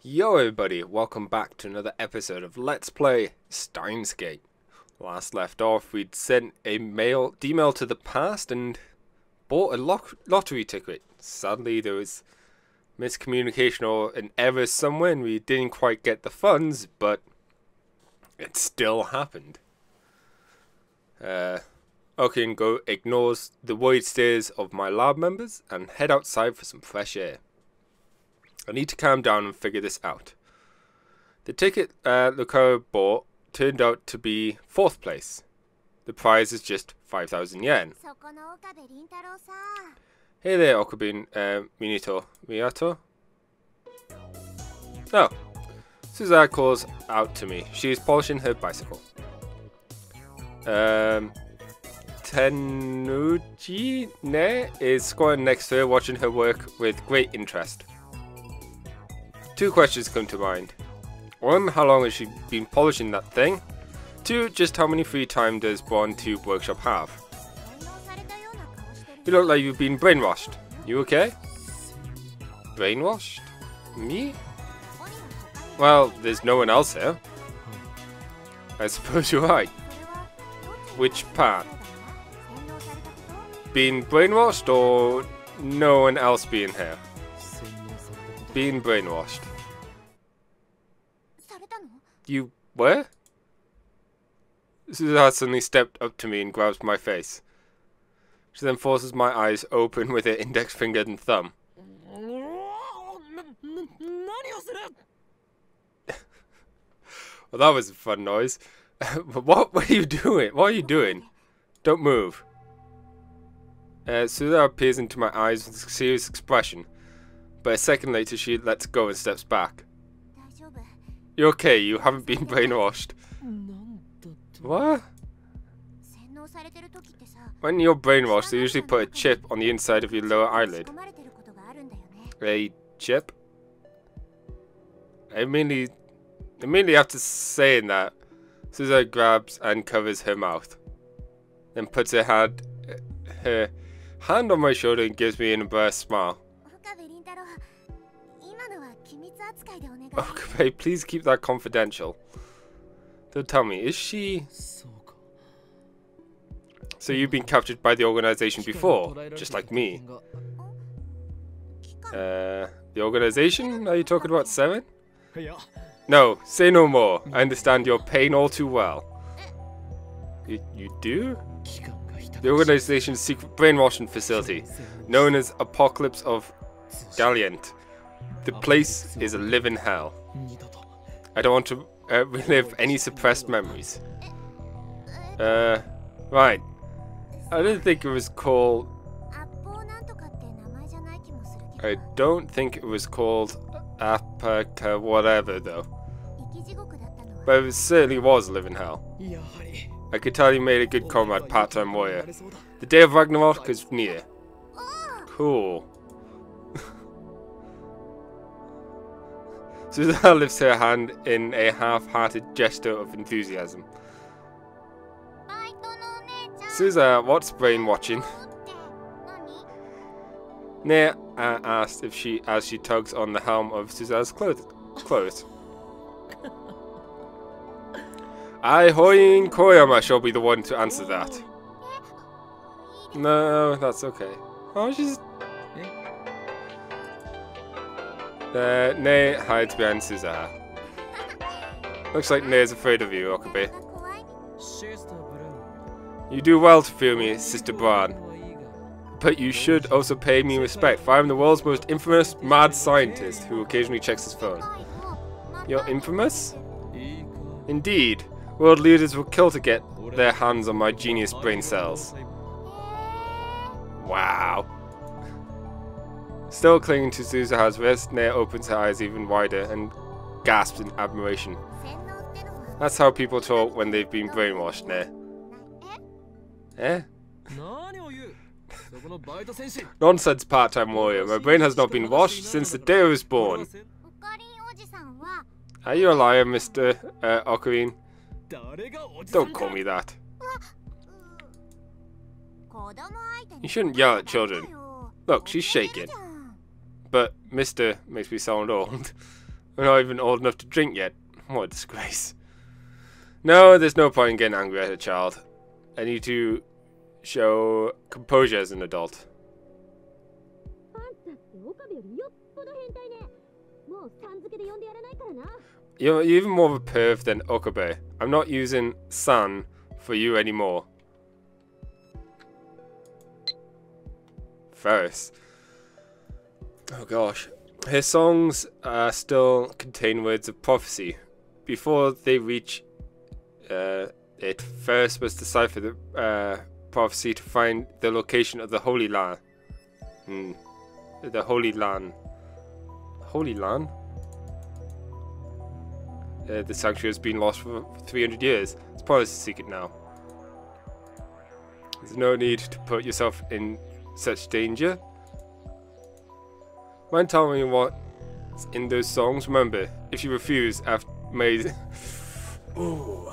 Yo everybody, welcome back to another episode of Let's Play Steins. Last left off, we'd sent a D-mail to the past and bought a lottery ticket. Sadly, there was miscommunication or an error somewhere and we didn't quite get the funds, but it still happened. Go ignores the worried stares of my lab members and head outside for some fresh air. I need to calm down and figure this out. The ticket Lucaro bought turned out to be 4th place. The prize is just 5,000 yen. Hey there, Okubin Miyato. Oh, Suza calls out to me. She is polishing her bicycle. Tenuji Ne is squatting next to her, watching her work with great interest. 2 questions come to mind. 1, how long has she been polishing that thing? 2, just how many free time does Brawn Tube Workshop have? You look like you've been brainwashed. You okay? Brainwashed? Me? Well, there's no one else here. I suppose you're right. Which part? Being brainwashed or no one else being here? Being brainwashed. You were? Suza suddenly stepped up to me and grabs my face. She then forces my eyes open with her index finger and thumb. Well, that was a fun noise. What were you doing? What are you doing? Don't move. Suza peers into my eyes with a serious expression. But a second later, she lets go and steps back. You're okay, you haven't been brainwashed. What? When you're brainwashed, they usually put a chip on the inside of your lower eyelid. A chip? Immediately after saying that, Suza grabs and covers her mouth. Then puts her hand on my shoulder and gives me an embarrassed smile. Okay, please keep that confidential. Don't tell me, is she... So you've been captured by the organization before, just like me. The organization? Are you talking about 7? No, say no more. I understand your pain all too well. You do? The organization's secret brainwashing facility, known as Apocalypse of Galliant. The place is a living hell. I don't want to relive any suppressed memories. Right. I don't think it was called... Apaka whatever though. But it certainly was a living hell. I could tell you made a good comrade, part-time warrior. The day of Ragnarok is near. Cool. Suza lifts her hand in a half-hearted gesture of enthusiasm. Suza, what's brainwashing? Ne asked as she tugs on the helm of Suza's clothes. I, Hoin Koyama, shall be the one to answer that. No, that's okay. Oh, she's... Ne hides behind Suza. Looks like Ne is afraid of you, Okabe. You do well to fear me, Sister Braun. But you should also pay me respect, for I am the world's most infamous mad scientist who occasionally checks his phone. You're infamous? Indeed. World leaders will kill to get their hands on my genius brain cells. Wow. Still clinging to Suza's wrist, Ne opens her eyes even wider and gasps in admiration. That's how people talk when they've been brainwashed, Ne. Eh? Nonsense, part-time warrior. My brain has not been washed since the day I was born. Are you a liar, Mr. Ocarine? Don't call me that. You shouldn't yell at children. Look, she's shaking. But Mr. makes me sound old. I'm not even old enough to drink yet. What a disgrace. No, there's no point in getting angry at a child. I need to show composure as an adult. You're even more of a perv than Okabe. I'm not using san for you anymore. Ferris. Oh gosh. Her songs still contain words of prophecy. Before they reach it, Ferris must decipher the prophecy to find the location of the Holy Land. The Holy Land. Holy Land? The sanctuary has been lost for 300 years. It's part of the secret now. There's no need to put yourself in such danger. Mind telling me what's in those songs? Remember, if you refuse, I've made... Ooh.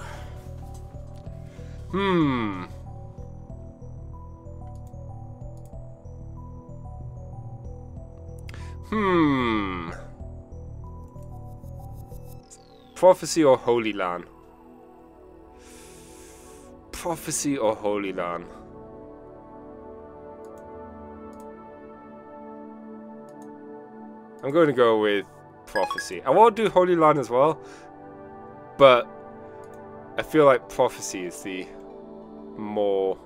Prophecy or Holy Land? Prophecy or Holy Land? I'm going to go with Prophecy. I want to do Holy Land as well, but I feel like Prophecy is the more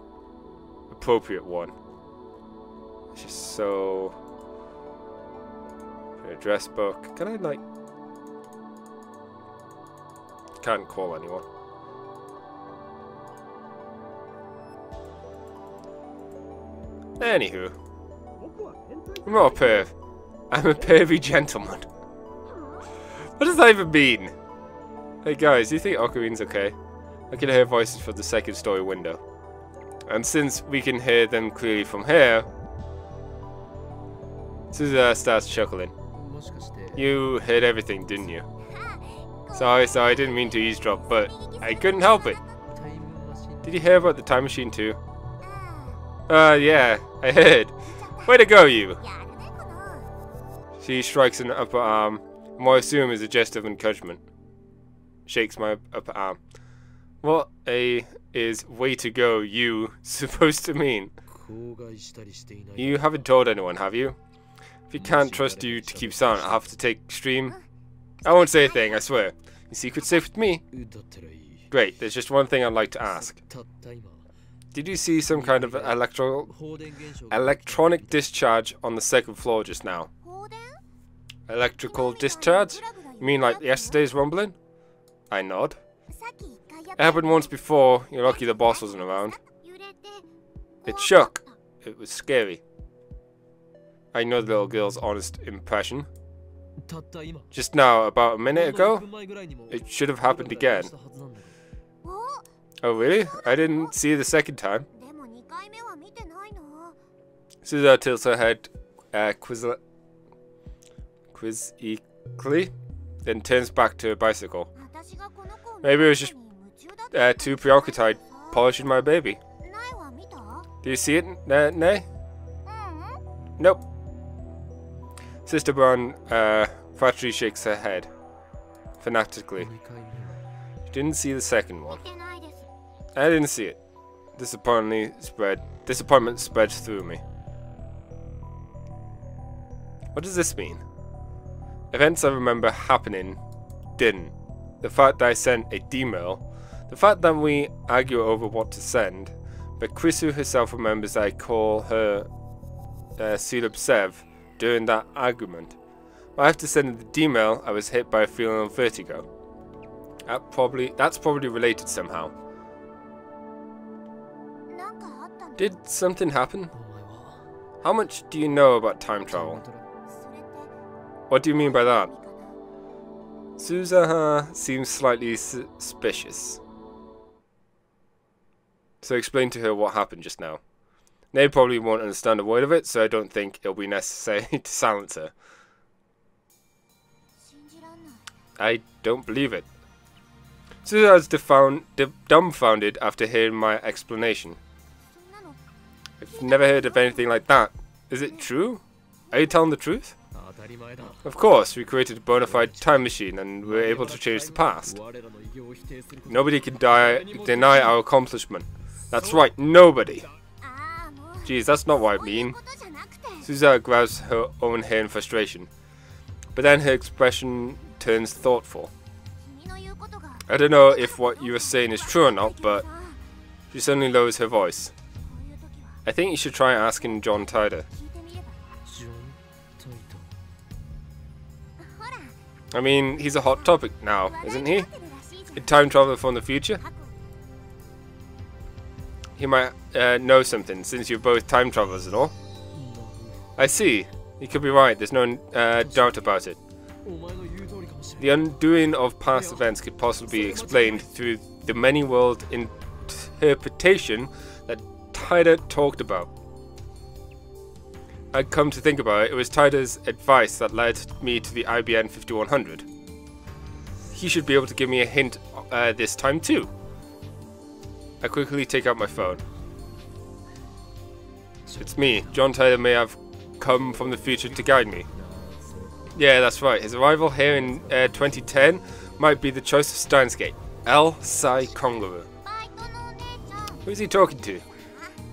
appropriate one. It's just so... Address book. Can I, like... Can't call anyone. Anywho. I'm not a perv. I'm a pervy gentleman. What does that even mean? Hey guys, do you think Okarin's okay? I can hear voices from the second story window. And since we can hear them clearly from here, Suzuha starts chuckling. You heard everything, didn't you? Sorry, I didn't mean to eavesdrop, but I couldn't help it. Did you hear about the time machine too? Yeah, I heard. Way to go, you! She strikes an upper arm, what I assume is a gesture of encouragement. Shakes my upper arm. What is way to go, you supposed to mean? You haven't told anyone, have you? If you can't trust you to keep silent, I'll have to take extreme... I won't say a thing, I swear. Your secret's safe with me. Great, there's just one thing I'd like to ask. Did you see some kind of electronic discharge on the second floor just now? Electrical discharge? You mean like yesterday's rumbling? I nod. It happened once before. You're lucky the boss wasn't around. It shook. It was scary. I know the little girl's honest impression. Just now, about a minute ago, it should have happened again. Oh really? I didn't see it the second time. Suzuha tilts her head quizzically, then turns back to her bicycle. Maybe I was just too preoccupied polishing my baby. Do you see it, Nay? Nope. Sister Brown factory shakes her head fanatically. She didn't see the second one. I didn't see it. Disappointment spreads through me. What does this mean? Events I remember happening didn't. The fact that I sent a D-mail, the fact that we argue over what to send, but Krisu herself remembers that I call her Silubsev during that argument. After sending the D-mail, I was hit by a feeling of vertigo. That's probably related somehow. Did something happen? How much do you know about time travel? What do you mean by that? Suzuha seems slightly suspicious. So explain to her what happened just now. They probably won't understand a word of it, so I don't think it'll be necessary to silence her. I don't believe it. Suzuha's dumbfounded after hearing my explanation. I've never heard of anything like that. Is it true? Are you telling the truth? Of course, we created a bona fide time machine and we're able to change the past. Nobody can deny our accomplishment. That's right, nobody. Geez, that's not what I mean. Suza grabs her own hair in frustration, but then her expression turns thoughtful. I don't know if what you were saying is true or not, but she suddenly lowers her voice. I think you should try asking John Tyder. I mean, he's a hot topic now, isn't he? A time traveler from the future? He might know something, since you're both time travelers and all. I see. You could be right, there's no doubt about it. The undoing of past events could possibly be explained through the many-world interpretation that Tyder talked about. I'd come to think about it, it was Tyder's advice that led me to the IBN 5100. He should be able to give me a hint this time too. I quickly take out my phone. It's me. John Tyder may have come from the future to guide me. Yeah, that's right. His arrival here in 2010 might be the choice of Steins Gate. El Sai Kongaru. Who's he talking to?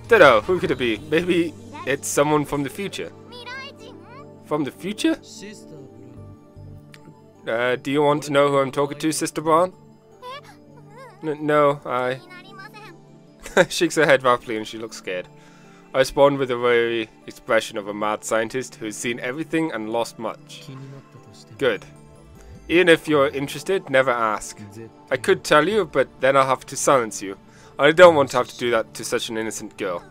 Dunno, who could it be? Maybe it's someone from the future. From the future? Do you want to know who I'm talking to, Sister Braun? No, I... Shakes her head rapidly and she looks scared. I respond with a weary expression of a mad scientist who's seen everything and lost much. Good. Even if you're interested, never ask. I could tell you, but then I'll have to silence you. I don't want to have to do that to such an innocent girl.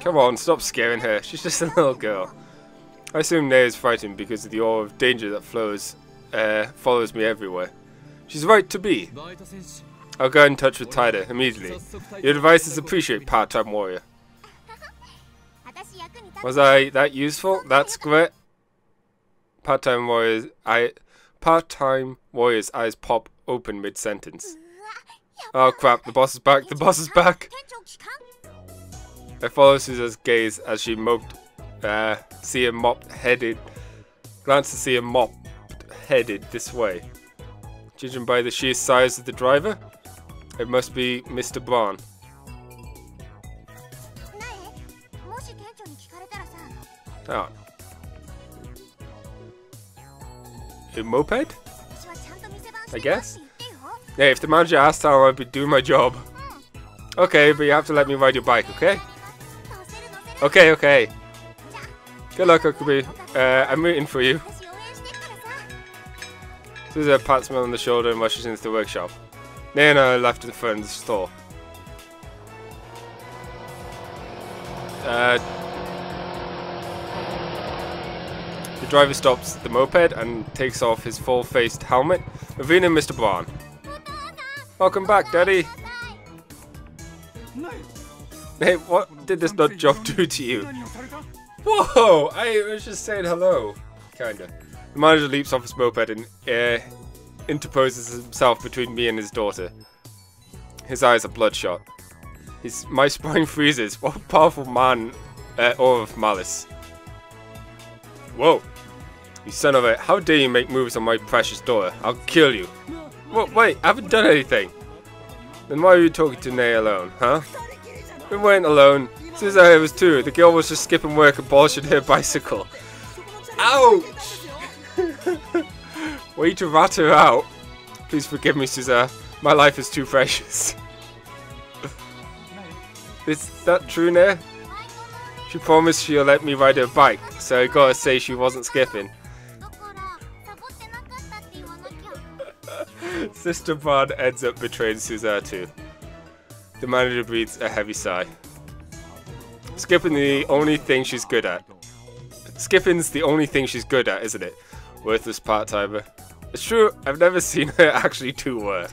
Come on, stop scaring her. She's just a little girl. I assume Nea is frightened because of the aura of danger that follows me everywhere. She's right to be. I'll go in touch with Tyder immediately. Your advice is appreciated, part-time warrior. Was I that useful? That's great. Part-time warrior's eyes pop open mid-sentence. Oh crap, the boss is back, the boss is back! I follow Suza's gaze as she glance to see a mop-headed this way. Judging by the sheer size of the driver, it must be Mr. Braun. Oh. A moped? I guess? Yeah, if the manager asked how I'd be doing my job. Okay, but you have to let me ride your bike, okay? Okay. Good luck, Okubi. I'm rooting for you. Suza pats me on the shoulder and rushes into the workshop. Nea and I are left in front of the store. The driver stops the moped and takes off his full-faced helmet, revealing Mr. Braun. Welcome back, Daddy. Hey, what did this nut job do to you? Whoa! I was just saying hello. Kinda. The manager leaps off his moped and interposes himself between me and his daughter. His eyes are bloodshot. My spine freezes. What a powerful man, aura of malice. Whoa! You son of a... How dare you make moves on my precious daughter? I'll kill you. Wait, I haven't done anything. Then why are you talking to Nea alone, huh? We weren't alone. Suza here was too. The girl was just skipping work and polishing her bicycle. Ouch! Way to rat her out. Please forgive me, Suza. My life is too precious. Is that true, Nea? She promised she'll let me ride her bike, so I gotta say she wasn't skipping. Sister Braun ends up betraying Suza too. The manager breathes a heavy sigh. Skipping's the only thing she's good at. Isn't it? Worthless part-timer. It's true, I've never seen her actually do work.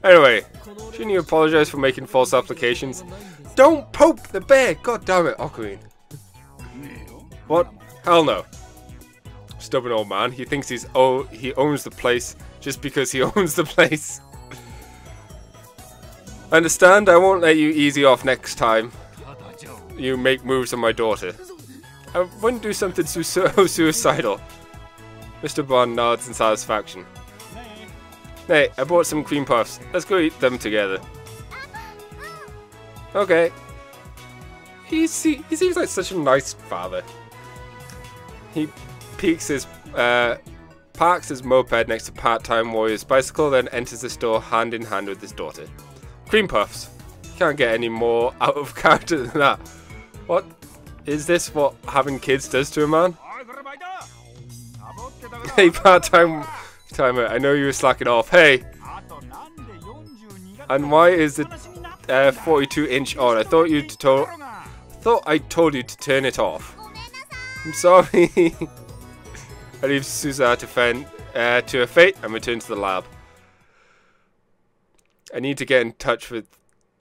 Anyway, shouldn't you apologize for making false applications? Don't poke the bear! God damn it, Ocarine. What? Hell no. Stubborn old man. He thinks he owns the place just because he owns the place. Understand? I won't let you easy off next time you make moves on my daughter. I wouldn't do something so suicidal. Mr. Bond nods in satisfaction. Hey, I bought some cream puffs. Let's go eat them together. Okay. He seems like such a nice father. He parks his moped next to Part-Time Warrior's bicycle, then enters the store hand in hand with his daughter. Cream puffs. You can't get any more out of character than that. What? Is this what having kids does to a man? Hey, part-time timer, I know you were slacking off. Hey! And why is the 42-inch on? I thought I told you to turn it off. I'm sorry. I leave Susa to her fate and return to the lab. I need to get in touch with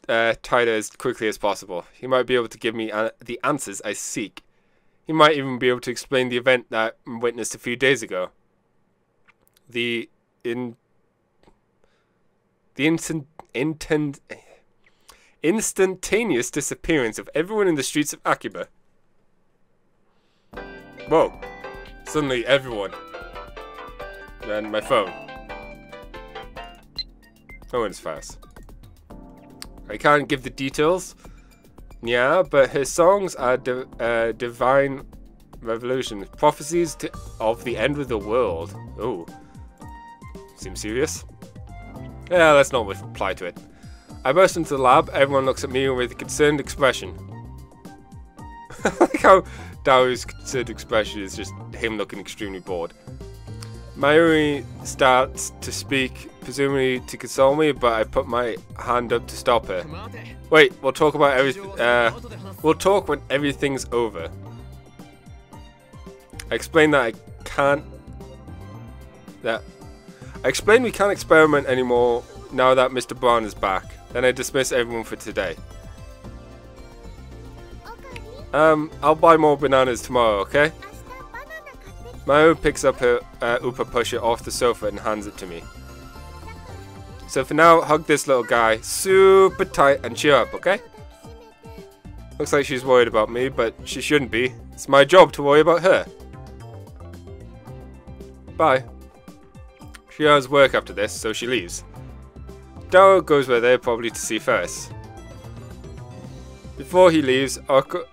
Tyler as quickly as possible. He might be able to give me the answers I seek. He might even be able to explain the event that I witnessed a few days ago. The instantaneous disappearance of everyone in the streets of Akiba. Whoa. Suddenly everyone. And my phone. No one's fast. I can't give the details. Yeah, but her songs are divine revolution. Prophecies of the end of the world. Oh. Seems serious. Yeah, let's not reply to it. I burst into the lab. Everyone looks at me with a concerned expression. I like how Dao's concerned expression is just him looking extremely bored. Mayuri starts to speak, presumably to console me, but I put my hand up to stop her. Wait, we'll talk about everything. We'll talk when everything's over. I explained that I explained we can't experiment anymore now that Mr. Brown is back. Then I dismiss everyone for today. I'll buy more bananas tomorrow, okay? Mayu picks up her Upa pusher off the sofa and hands it to me. So for now, hug this little guy super tight and cheer up, okay? Looks like she's worried about me, but she shouldn't be. It's my job to worry about her. Bye. She has work after this, so she leaves. Dao goes with her, probably to see Ferris. Before he leaves,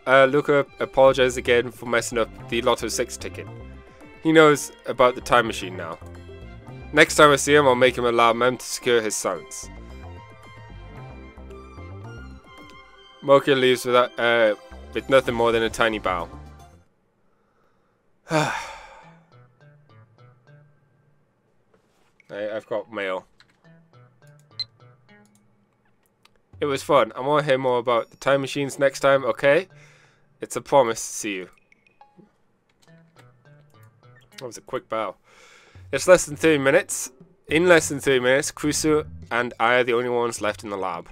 Luca apologizes again for messing up the Lotto 6 ticket. He knows about the time machine now. Next time I see him, I'll make him a lab mem to secure his silence. Mokia leaves with nothing more than a tiny bow. I've got mail. It was fun. I want to hear more about the time machines next time, okay? It's a promise. See you. That was a quick bow. It's less than 30 minutes. In less than 30 minutes, Kusu and I are the only ones left in the lab.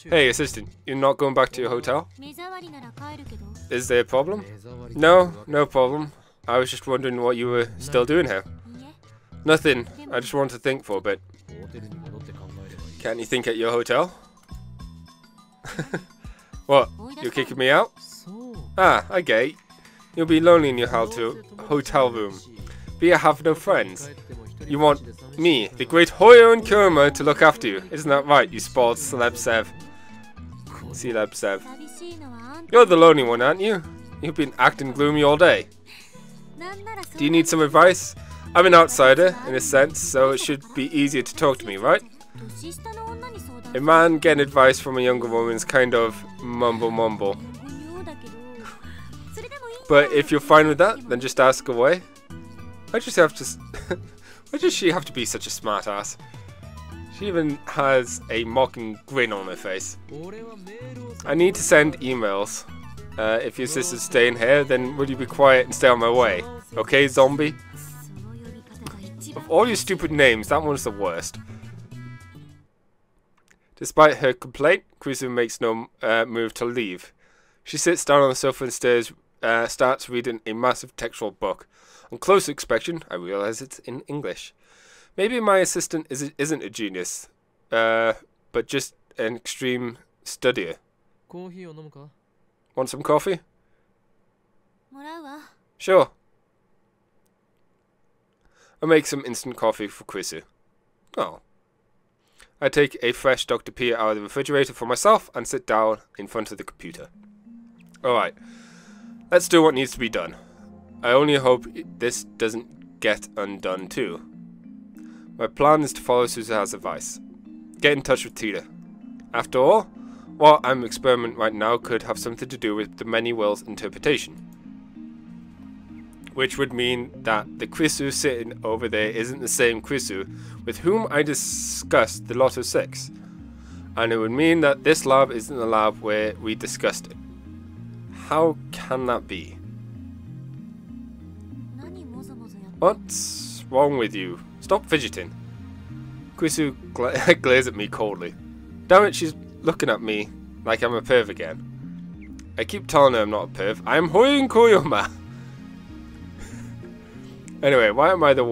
Hey, assistant, you're not going back to your hotel? Is there a problem? No, no problem. I was just wondering what you were still doing here. Nothing. I just wanted to think for a bit. Can't you think at your hotel? What? You're kicking me out? Ah, I get it. You'll be lonely in your hotel room. But you have no friends. You want me, the great Hoyo and Kuruma, to look after you. Isn't that right, you spoiled Celeb Sev? Celeb Sev. You're the lonely one, aren't you? You've been acting gloomy all day. Do you need some advice? I'm an outsider, in a sense, so it should be easier to talk to me, right? A man getting advice from a younger woman's kind of mumble. But if you're fine with that, then just ask away. Why does she have to be such a smart ass? She even has a mocking grin on her face. I need to send emails. If your sister's staying here, then will you be quiet and stay on my way? Okay, zombie? Of all your stupid names, that one's the worst. Despite her complaint, Kusu makes no move to leave. She sits down on the sofa and starts reading a massive textual book. On close inspection, I realize it's in English. Maybe my assistant isn't a genius, but just an extreme studier. Want some coffee? Sure. I make some instant coffee for Krisu. Oh. I take a fresh Dr. Pia out of the refrigerator for myself and sit down in front of the computer. Alright. Let's do what needs to be done. I only hope this doesn't get undone too. My plan is to follow Suzuha's advice. Get in touch with Tita. After all, what I'm experimenting right now could have something to do with the many wills interpretation. Which would mean that the Krisu sitting over there isn't the same Krisu with whom I discussed the Lotto 6. And it would mean that this lab isn't the lab where we discussed it. How can that be? What's wrong with you? Stop fidgeting. Krisu glares at me coldly. Damn it, she's looking at me like I'm a perv again. I keep telling her I'm not a perv. I'm Hoyin Koyoma! Anyway, why am I the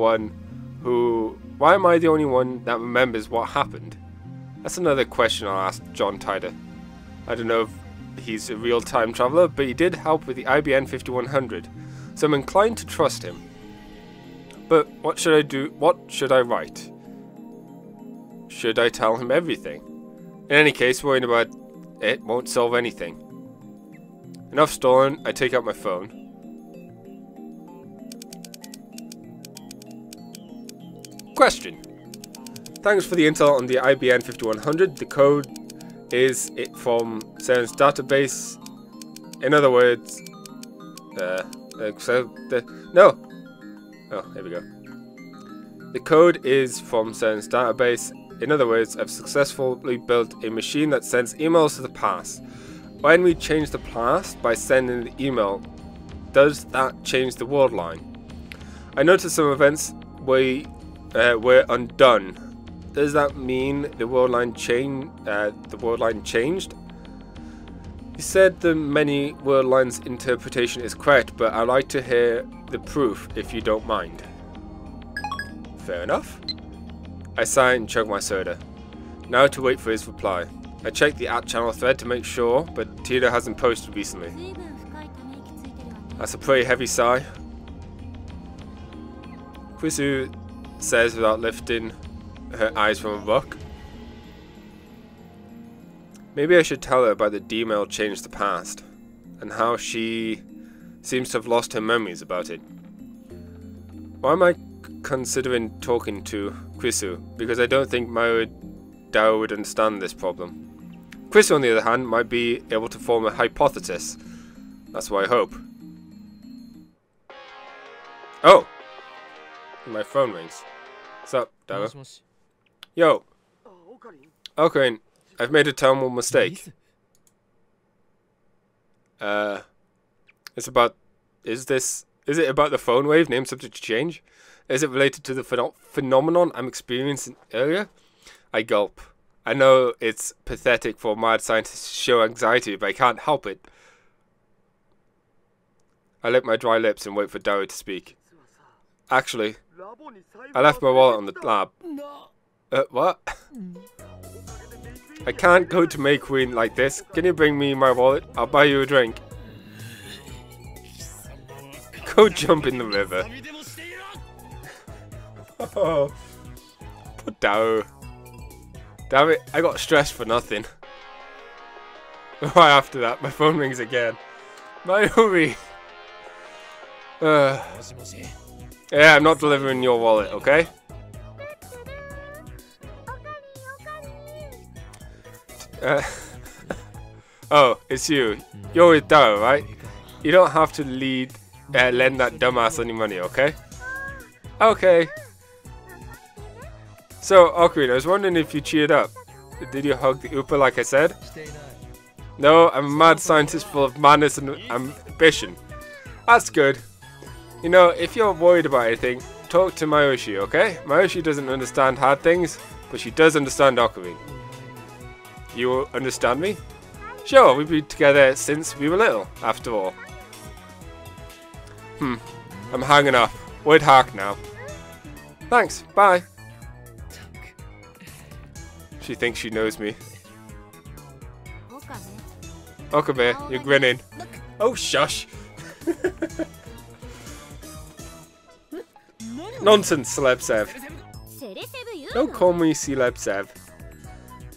only one that remembers what happened? That's another question I'll ask John Tider. I don't know if he's a real time traveler, but he did help with the IBN 5100, so I'm inclined to trust him. But what should I do? What should I write? Should I tell him everything? In any case, worrying about it won't solve anything. Enough stalling, I take out my phone. Question. Thanks for the intel on the IBN 5100. The code is it from Steins database. In other words, no. Oh, here we go. The code is from Steins database. In other words, I've successfully built a machine that sends emails to the past. When we change the past by sending the email, does that change the world line? I noticed some events were undone. Does that mean the world line changed? You said the many world lines interpretation is correct, but I'd like to hear the proof if you don't mind. Fair enough. I sigh and chug my soda. Now to wait for his reply. I check the @channel thread to make sure, but Tita hasn't posted recently. That's a pretty heavy sigh. Krisu says without lifting her eyes from a book. Maybe I should tell her about the D-mail changed the past, and how she seems to have lost her memories about it. Why am I considering talking to Krisu? Because I don't think Dao would understand this problem. Krisu, on the other hand, might be able to form a hypothesis. That's what I hope. Oh! My phone rings. What's up, Dao? Yo! Ocarine, I've made a terrible mistake. It's about... Is it about the phone wave named subject to change? Is it related to the phenomenon I'm experiencing earlier? I gulp. I know it's pathetic for a mad scientist to show anxiety, but I can't help it. I lick my dry lips and wait for Dao to speak. Actually, I left my wallet on the lab. What? I can't go to May Queen like this. Can you bring me my wallet? I'll buy you a drink. Go jump in the river. Oh, poor Dao. Damn it, I got stressed for nothing. Right after that, my phone rings again. Mayuri! Yeah, I'm not delivering your wallet, okay? Oh, it's you. You're with Dao, right? You don't have to lend that dumbass any money, okay? Okay. So, Ocarina, I was wondering if you cheered up. Did you hug the Oopa like I said? No, I'm a mad scientist full of madness and ambition. That's good. You know, if you're worried about anything, talk to Mayoshi, okay? Mayoshi doesn't understand hard things, but she does understand Ocarina. You understand me? Sure, we've been together since we were little, after all. I'm hanging up. Word hark now. Thanks, bye. She thinks she knows me. Okabe, you're grinning. Oh, shush. Nonsense, Celeb Sev. Don't call me Celeb Sev.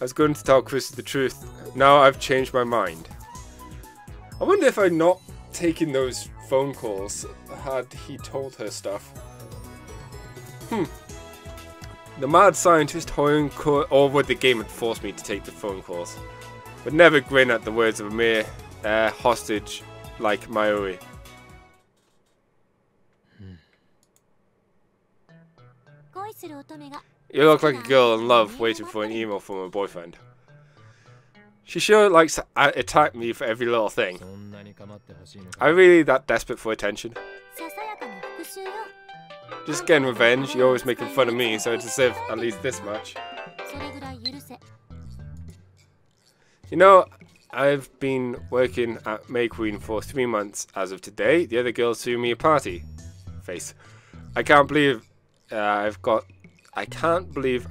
I was going to tell Chris the truth. Now I've changed my mind. I wonder if I'd not taken those phone calls had he told her stuff. The mad scientist or would the game had forced me to take the phone calls. Would never grin at the words of a mere hostage like Mayuri. You look like a girl in love waiting for an email from her boyfriend. She sure likes to attack me for every little thing. Are you really that desperate for attention? Just getting revenge, you're always making fun of me, so I deserve at least this much. You know, I've been working at May Queen for 3 months as of today. The other girls threw me a party. Face. I can't believe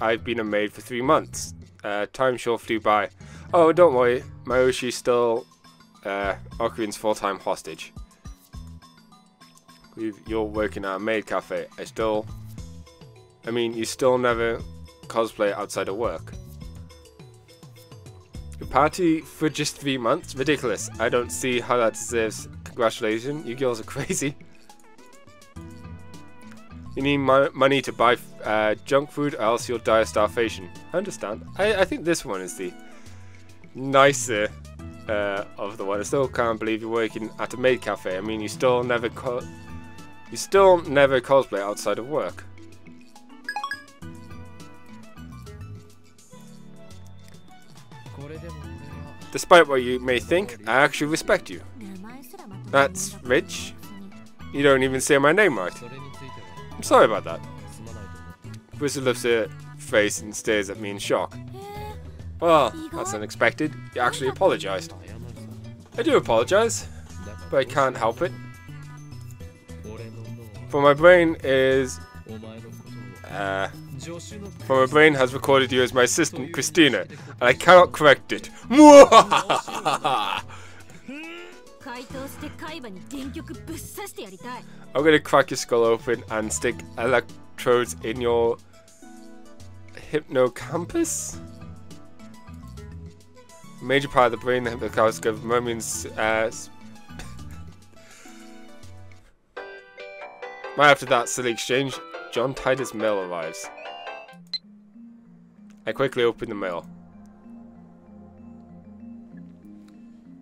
I've been a maid for 3 months. Time sure flew by. Oh, don't worry, Mayoshi's still Okurin's full-time hostage. You're working at a maid cafe. You still never cosplay outside of work. A party for just 3 months? Ridiculous. I don't see how that deserves congratulations. You girls are crazy. You need money to buy junk food, or else you'll die of starvation. I understand. I think this one is the nicer of the one. I still can't believe you're working at a maid cafe. I mean, you still never cosplay outside of work. Despite what you may think, I actually respect you. That's rich. You don't even say my name right. I'm sorry about that. Bristol lifts her face and stares at me in shock. Well, that's unexpected. You actually apologized. I do apologize, but I can't help it. For my brain has recorded you as my assistant, Christina, and I cannot correct it. I'm gonna crack your skull open and stick electrodes in your hippocampus. A major part of the brain, the hippocampus, gives moments. Right after that silly exchange, John Titus' mail arrives. I quickly open the mail.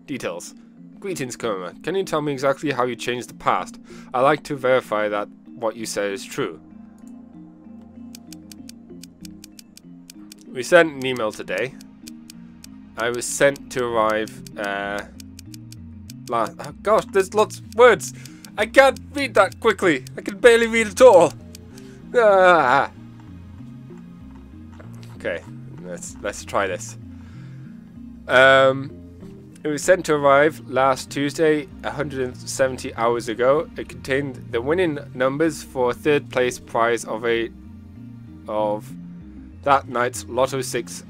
Details. Greetings, Koma. Can you tell me exactly how you changed the past? I'd like to verify that what you said is true. We sent an email today. I was sent to arrive, oh gosh, there's lots of words. I can't read that quickly. I can barely read at all. Ah. Okay, let's try this. It was sent to arrive last Tuesday, 170 hours ago. It contained the winning numbers for a third place prize of that night's Lotto 6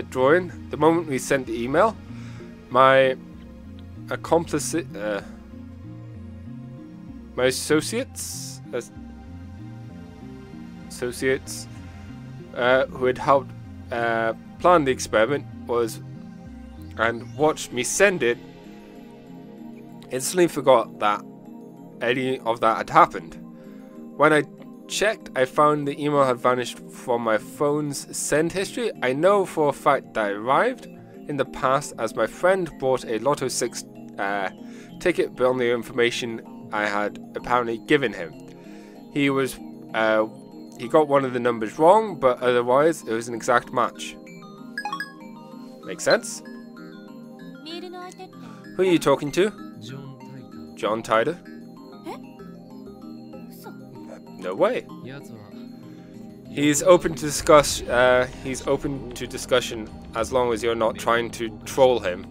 drawing. The moment we sent the email, my associates who had helped plan the experiment and watched me send it, instantly forgot that any of that had happened. When I checked, I found the email had vanished from my phone's send history. I know for a fact that it arrived in the past, as my friend bought a Lotto 6 ticket based on the information I had apparently given him. He got one of the numbers wrong, but otherwise it was an exact match. Makes sense? Who are you talking to? John Tider? No way. He's open to discussion as long as you're not trying to troll him.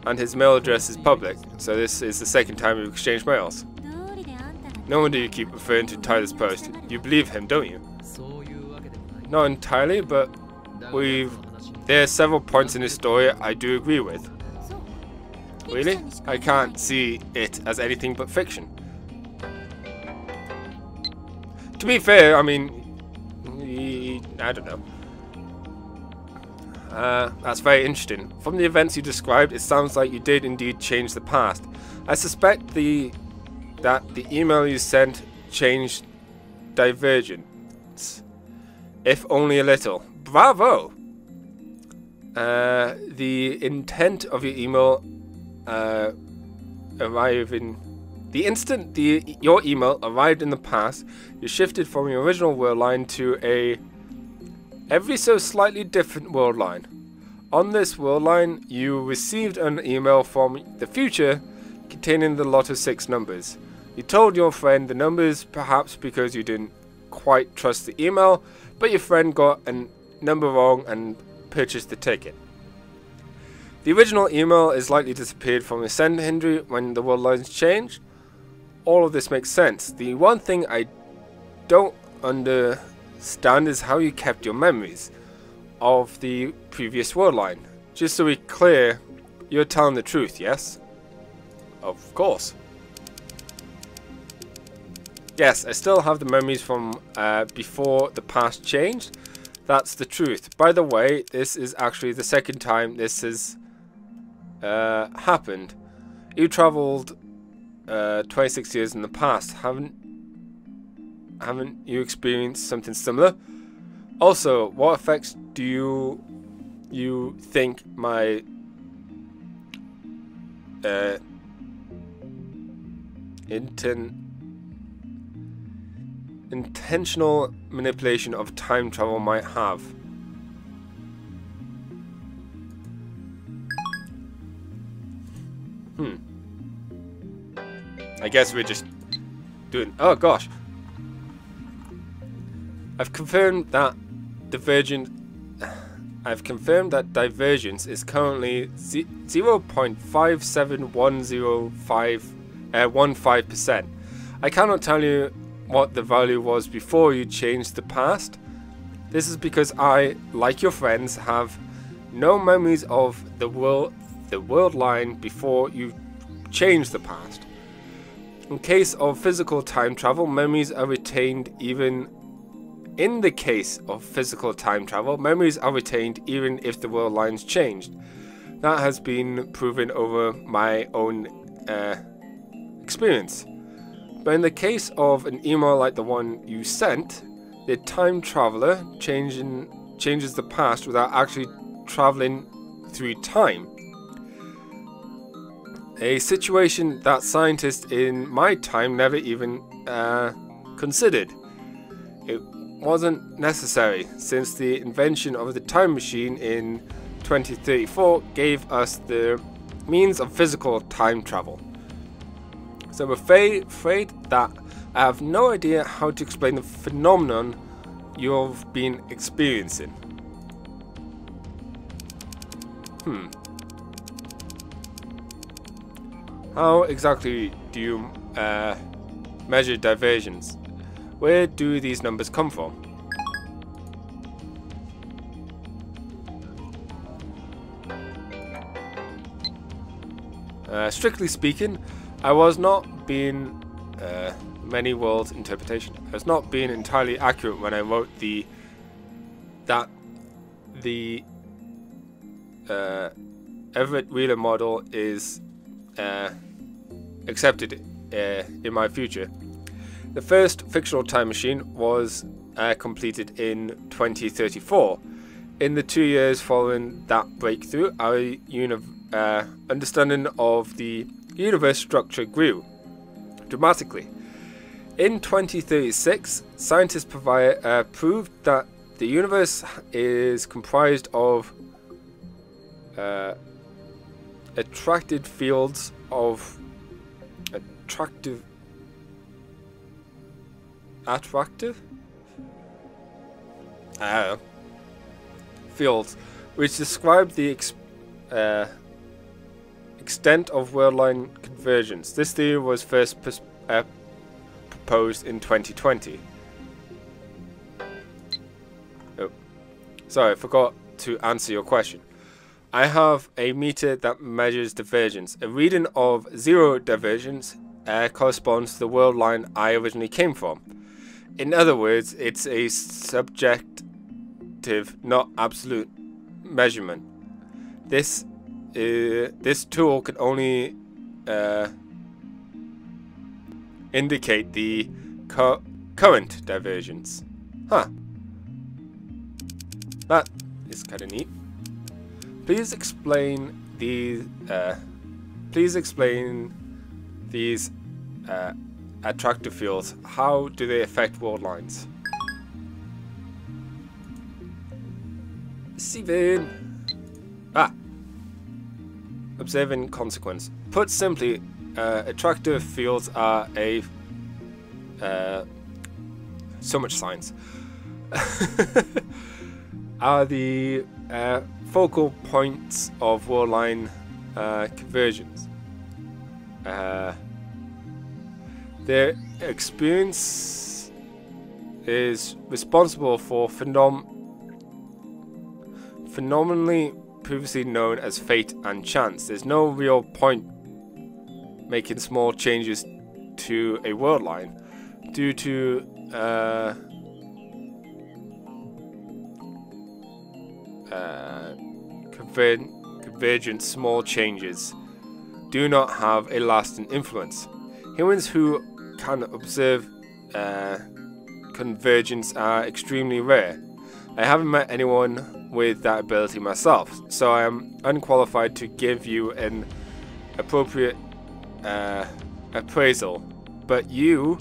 And his mail address is public, so this is the second time we've exchanged mails. No wonder you keep referring to Tyler's post. You believe him, don't you? Not entirely, but there are several points in his story I do agree with. Really? I can't see it as anything but fiction. To be fair, I mean, I don't know. That's very interesting. From the events you described, it sounds like you did indeed change the past. I suspect that the email you sent changed divergence, if only a little. Bravo! The intent of your email the instant your email arrived in the past, you shifted from your original world line to a ever so slightly different world line. On this world line, you received an email from the future containing the lot of 6 numbers. You told your friend the numbers, perhaps because you didn't quite trust the email, but your friend got a number wrong and purchased the ticket. The original email is likely disappeared from the send history when the world lines changed. All of this makes sense. The one thing I don't understand is how you kept your memories of the previous world line. Just so we're clear, you're telling the truth, yes? Of course. Yes, I still have the memories from before the past changed. That's the truth. By the way, this is actually the second time this has happened. You travelled 26 years in the past. Haven't you experienced something similar? Also, what effects do you think my intentional manipulation of time travel might have? I guess we're just doing... Oh gosh. I've confirmed that divergence is currently 0.5710515%. I cannot tell you what the value was before you changed the past. This is because I, like your friends, have no memories of the world line before you changed the past. In case of physical time travel, memories are retained even in the case of physical time travel, memories are retained even if the world lines changed. That has been proven over my own experience. But in the case of an email like the one you sent, the time traveler changes the past without actually traveling through time. A situation that scientists in my time never even considered. It wasn't necessary, since the invention of the time machine in 2034 gave us the means of physical time travel. So I'm afraid that I have no idea how to explain the phenomenon you've been experiencing. How exactly do you measure divergence? Where do these numbers come from? Strictly speaking, I was not being many worlds interpretation. I was not being entirely accurate when I wrote the Ifrit Wheeler model is accepted in my future. The first fictional time machine was completed in 2034. In the 2 years following that breakthrough, our understanding of the universe structure grew dramatically. In 2036, scientists proved that the universe is comprised of attractive fields of fields which describe the extent of world-line convergence. This theory was first proposed in 2020. Oh, sorry, I forgot to answer your question. I have a meter that measures divergence. A reading of 0 divergence corresponds to the world line I originally came from. In other words, it's a subjective, not absolute measurement. This tool can only indicate the current divergence. Huh. That is kind of neat. Please explain these. Attractor fields. How do they affect world lines? Receiving. Observing consequence. Put simply, attractor fields are a so much science. Are the focal points of world line conversions. Their experience is responsible for phenomenally previously known as fate and chance. There's no real point making small changes to a world line due to convergent small changes do not have a lasting influence. Humans who can observe convergence are extremely rare. I haven't met anyone with that ability myself, so I am unqualified to give you an appropriate appraisal. But you,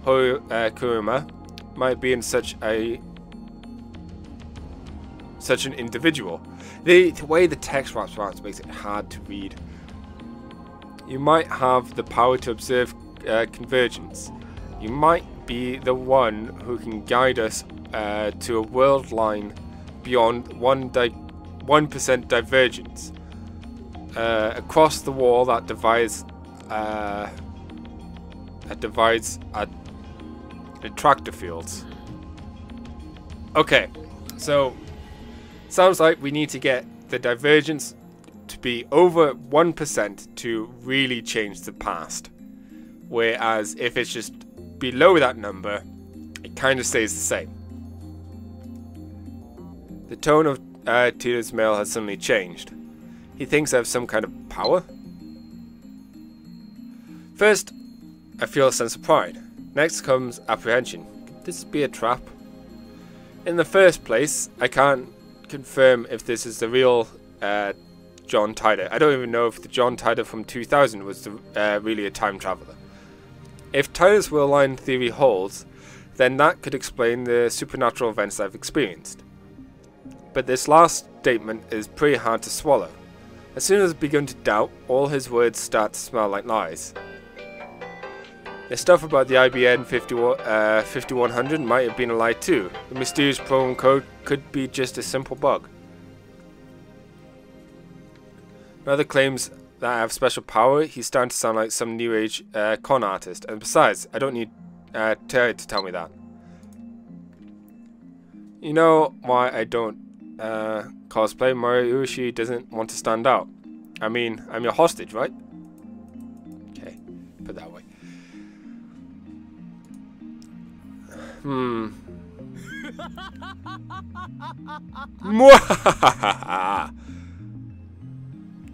Kuruma, might be in such an individual. The way the text wraps around makes it hard to read. You might have the power to observe convergence. You might be the one who can guide us to a world line beyond 1% divergence across the wall that divides attractor fields. Okay, so sounds like we need to get the divergence to be over 1% to really change the past. Whereas if it's just below that number, it kind of stays the same. The tone of Tina's mail has suddenly changed. He thinks I have some kind of power? First, I feel a sense of pride. Next comes apprehension. Could this be a trap? In the first place, I can't confirm if this is the real John Tider. I don't even know if the John Tider from 2000 was really a time traveler. If Tider's world line theory holds, then that could explain the supernatural events I've experienced. But this last statement is pretty hard to swallow. As soon as I've begun to doubt, all his words start to smell like lies. The stuff about the IBN 5100 might have been a lie too. The mysterious program code could be just a simple bug. Another claims that I have special power. He's starting to sound like some new age con artist. And besides, I don't need Terry to tell me that. You know why I don't cosplay? Mariushi doesn't want to stand out. I mean, I'm your hostage, right? Okay, put it that way.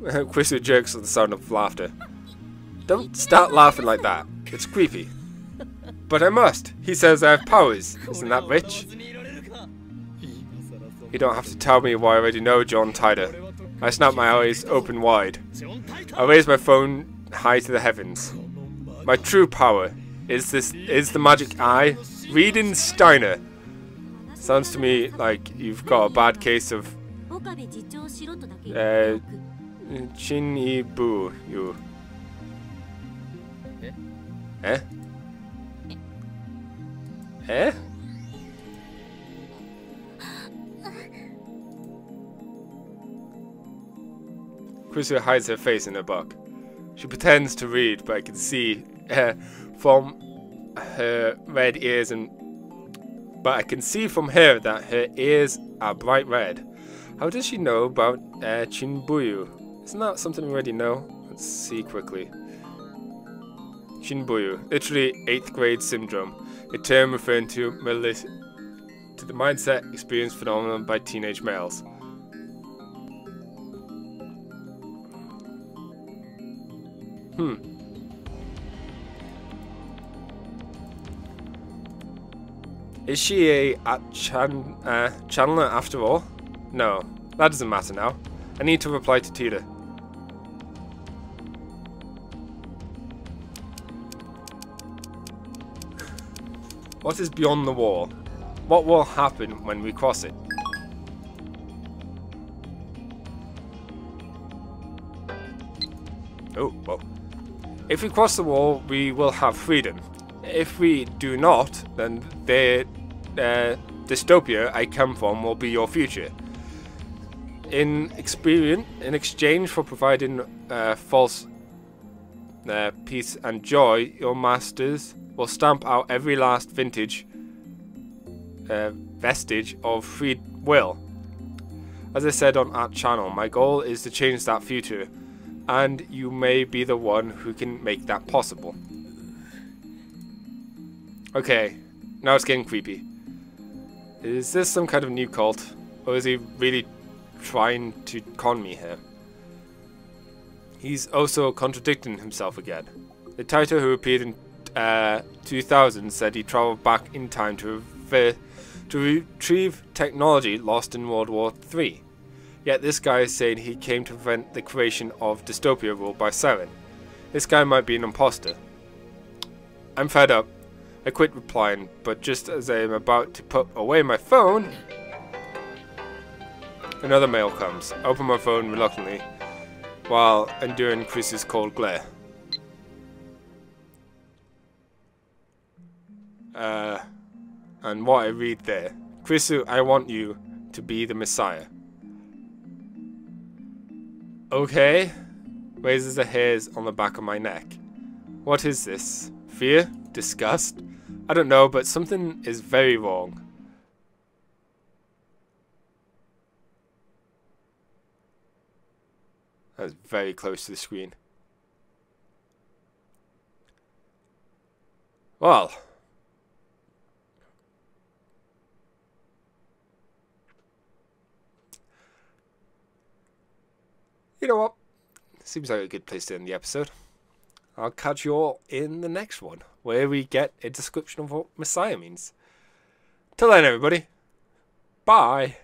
Quisu jerks at the sound of laughter. Don't start laughing like that. It's creepy. But I must. He says I have powers. Isn't that rich? You don't have to tell me what I already know, John Tider. I snap my eyes open wide. I raise my phone high to the heavens. My true power is the magic eye. Reading Steiner. Sounds to me like you've got a bad case of Chinibu, you. Eh? Eh? Quisu hides her face in her book. She pretends to read, but I can see from her red ears that her ears are bright red. How does she know about Chinbuyu? Isn't that something we already know? Let's see quickly. Chinbuyu, literally 8th grade syndrome, a term referring to the mindset experienced phenomenon by teenage males. Is she a channeler after all? No, that doesn't matter now. I need to reply to Tita. What is beyond the wall? What will happen when we cross it? Oh, well. If we cross the wall, we will have freedom. If we do not, then the dystopia I come from will be your future. In exchange for providing false peace and joy, your masters will stamp out every last vestige of free will. As I said on our channel, my goal is to change that future, and you may be the one who can make that possible. Okay, now it's getting creepy. Is this some kind of new cult, or is he really trying to con me here? He's also contradicting himself again. The Taito who appeared in 2000 said he travelled back in time to retrieve technology lost in World War III. Yet this guy is saying he came to prevent the creation of dystopia ruled by Siren. This guy might be an imposter. I'm fed up. I quit replying, but just as I am about to put away my phone, another mail comes. I open my phone reluctantly while enduring Chris's cold glare. And what I read there. Chrisu, I want you to be the Messiah. Okay. Raises the hairs on the back of my neck. What is this? Fear? Disgust? I don't know, but something is very wrong. That's very close to the screen. Well. You know what? Seems like a good place to end the episode. I'll catch you all in the next one, where we get a description of what Messiah means. Till then, everybody. Bye.